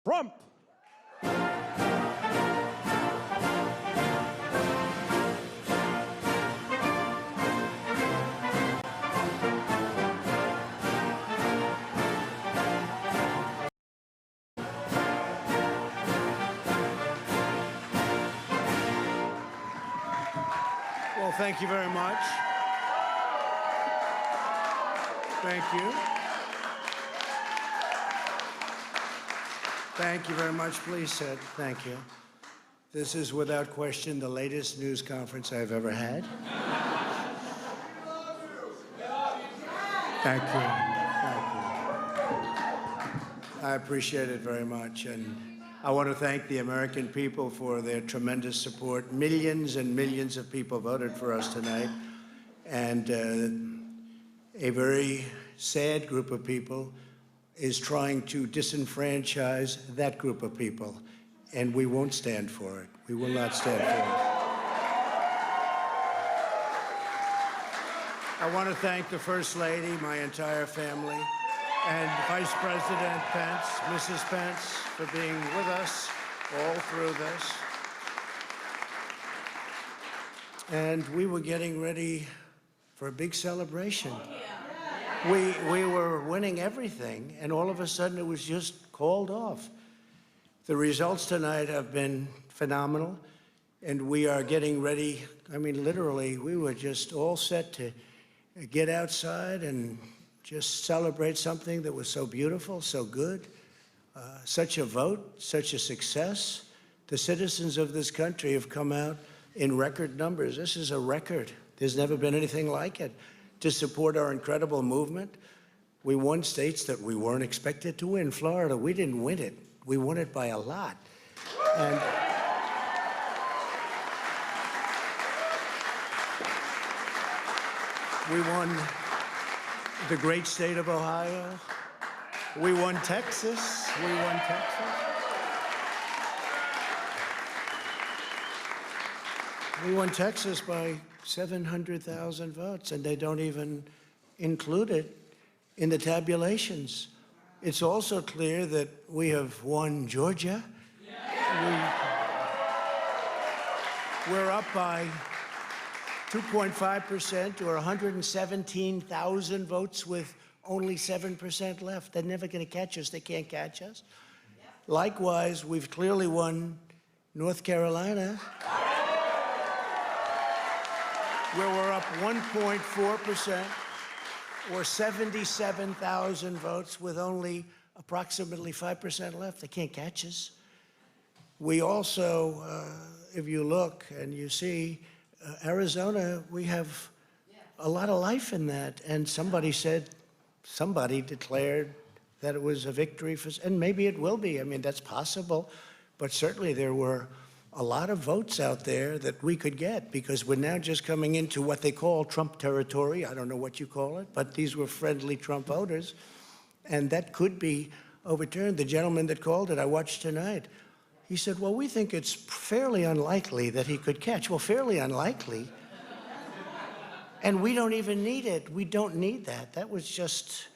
Trump. Well, thank you very much. Thank you. Thank you very much. Please sit. Thank you. This is without question the latest news conference I've ever had. Thank you. Thank you. I appreciate it very much. And I want to thank the American people for their tremendous support. Millions and millions of people voted for us tonight. And a very sad group of people is trying to disenfranchise that group of people. And we won't stand for it. We will not stand for it. I want to thank the First Lady, my entire family, and Vice President Pence, Mrs. Pence, for being with us all through this. And we were getting ready for a big celebration. We were winning everything, and all of a sudden it was just called off. The results tonight have been phenomenal, and we are getting ready. I mean, literally, we were just all set to get outside and just celebrate something that was so beautiful, so good, such a vote, such a success. The citizens of this country have come out in record numbers. This is a record. There's never been anything like it, to support our incredible movement. We won states that we weren't expected to win. Florida, we didn't win it. We won it by a lot. And we won the great state of Ohio. We won Texas. We won Texas. We won Texas by 700,000 votes, and they don't even include it in the tabulations. It's also clear that we have won Georgia. We're up by 2.5% or 117,000 votes with only 7% left. They're never going to catch us. They can't catch us. Likewise, we've clearly won North Carolina, where we're up 1.4% or 77,000 votes with only approximately 5% left. They can't catch us. We also, if you look and you see, Arizona, we have a lot of life in that. And somebody declared that it was a victory for, and maybe it will be. I mean, that's possible. But certainly there were a lot of votes out there that we could get, because we're now just coming into what they call Trump territory. I don't know what you call it, but these were friendly Trump voters, and that could be overturned. The gentleman that called it, I watched tonight, he said, well, we think it's fairly unlikely that he could catch. Well, fairly unlikely. And we don't even need it. We don't need that. That was just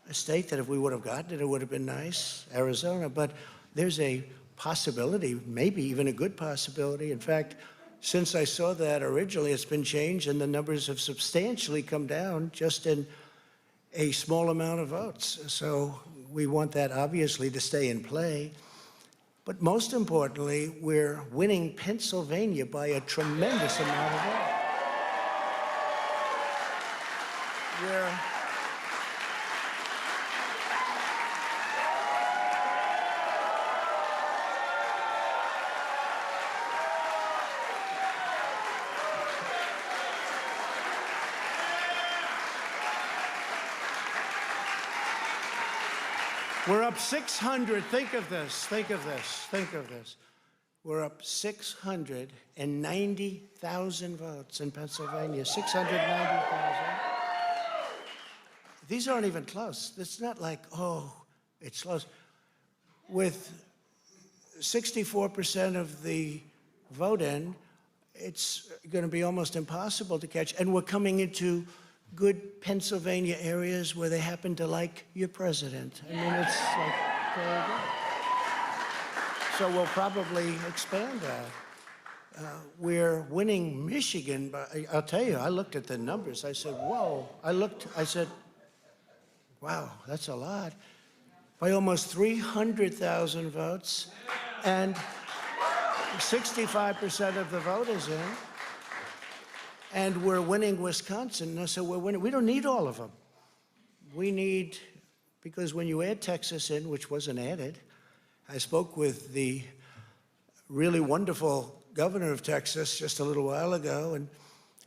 a state that if we would have gotten it, it would have been nice, Arizona. But there's a possibility, maybe even a good possibility. In fact, since I saw that originally, it's been changed, and the numbers have substantially come down just in a small amount of votes. So we want that, obviously, to stay in play. But most importantly, we're winning Pennsylvania by a tremendous amount of votes. We're up 600, think of this, think of this, think of this. We're up 690,000 votes in Pennsylvania, 690,000. These aren't even close. It's not like, oh, it's close. With 64% of the vote in, it's going to be almost impossible to catch. And we're coming into good Pennsylvania areas where they happen to like your president. I mean, it's like very good. So we'll probably expand that. We're winning Michigan, but I'll tell you, I looked at the numbers. I said, whoa. I said, wow, that's a lot. By almost 300,000 votes, and 65% of the vote is in. And we're winning Wisconsin. And so we're winning. We don't need all of them. We need, because when you add Texas in, which wasn't added, I spoke with the really wonderful governor of Texas just a little while ago, and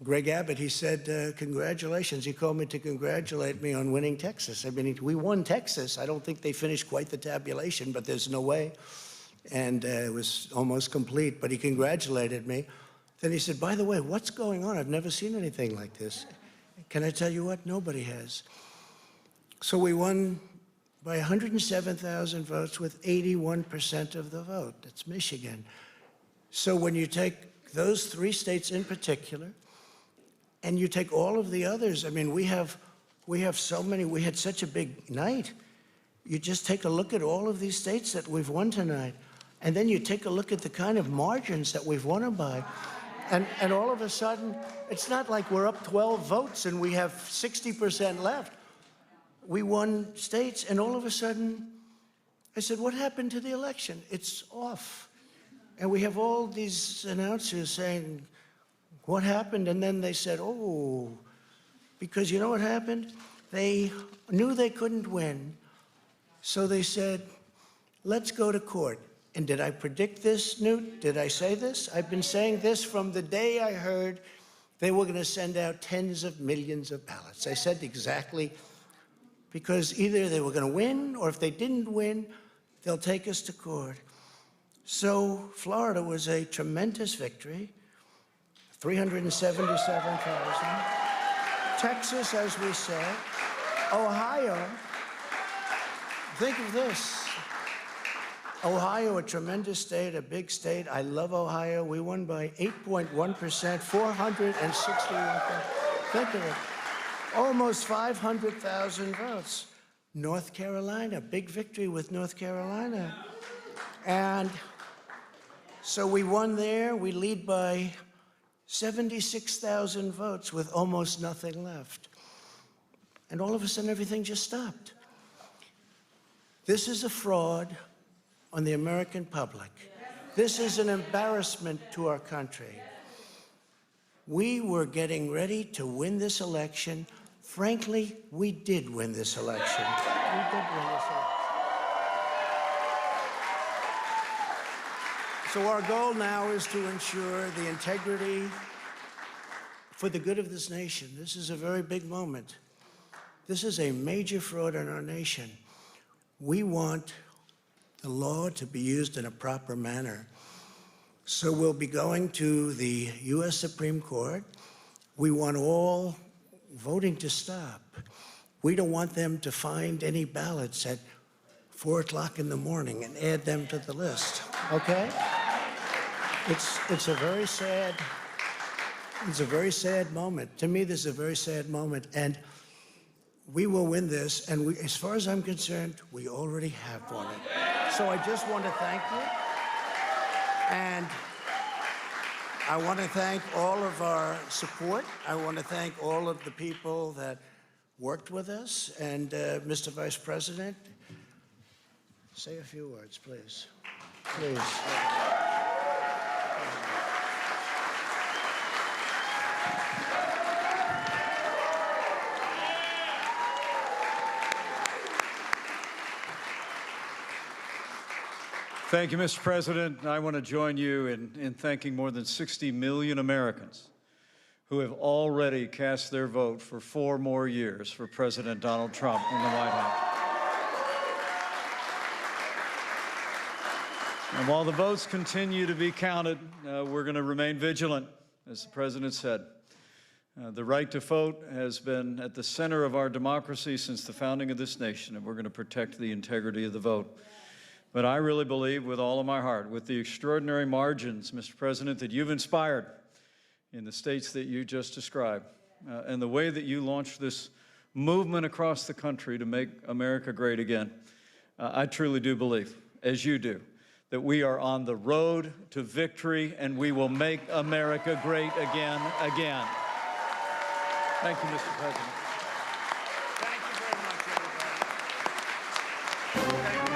Greg Abbott, he said, congratulations. He called me to congratulate me on winning Texas. I mean, we won Texas. I don't think they finished quite the tabulation, but there's no way. And it was almost complete, but he congratulated me. Then he said, by the way, what's going on? I've never seen anything like this. Can I tell you what? Nobody has. So we won by 107,000 votes with 81% of the vote. That's Michigan. So when you take those 3 states in particular, and you take all of the others, I mean, we have so many, we had such a big night. You just take a look at all of these states that we've won tonight, and then you take a look at the kind of margins that we've won them by. And all of a sudden, it's not like we're up 12 votes and we have 60% left. We won states, and all of a sudden, I said, what happened to the election? It's off. And we have all these announcers saying, what happened? And then they said, oh, because you know what happened? They knew they couldn't win, so they said, let's go to court. And did I predict this, Newt? Did I say this? I've been saying this from the day I heard they were going to send out tens of millions of ballots. I said exactly, because either they were going to win, or if they didn't win, they'll take us to court. So Florida was a tremendous victory, 377,000. Texas, as we said. Ohio, think of this. Ohio, a tremendous state, a big state. I love Ohio. We won by 8.1%, 461,000. Think of it. Almost 500,000 votes. North Carolina, big victory with North Carolina. And so we won there. We lead by 76,000 votes with almost nothing left. And all of a sudden, everything just stopped. This is a fraud on the American public. This is an embarrassment to our country. We were getting ready to win this election. Frankly, we did win this election. We did win this election. So our goal now is to ensure the integrity for the good of this nation. This is a very big moment. This is a major fraud in our nation. We want the law to be used in a proper manner. So we'll be going to the U.S. Supreme Court. We want all voting to stop. We don't want them to find any ballots at 4 o'clock in the morning and add them to the list, okay? It's a very sad moment. To me, this is a very sad moment, and we will win this, and as far as I'm concerned, we already have won it. So I just want to thank you, and I want to thank all of our support. I want to thank all of the people that worked with us, and Mr. Vice President, say a few words, please. Please. Thank you, Mr. President. I want to join you in thanking more than 60 million Americans who have already cast their vote for 4 more years for President Donald Trump in the White House. And while the votes continue to be counted, we're going to remain vigilant, as the President said. The right to vote has been at the center of our democracy since the founding of this nation, and we're going to protect the integrity of the vote. But I really believe with all of my heart, with the extraordinary margins, Mr. President, that you've inspired in the states that you just described, and the way that you launched this movement across the country to make America great again, I truly do believe, as you do, that we are on the road to victory and we will make America great again. Thank you, Mr. President. Thank you very much, everybody.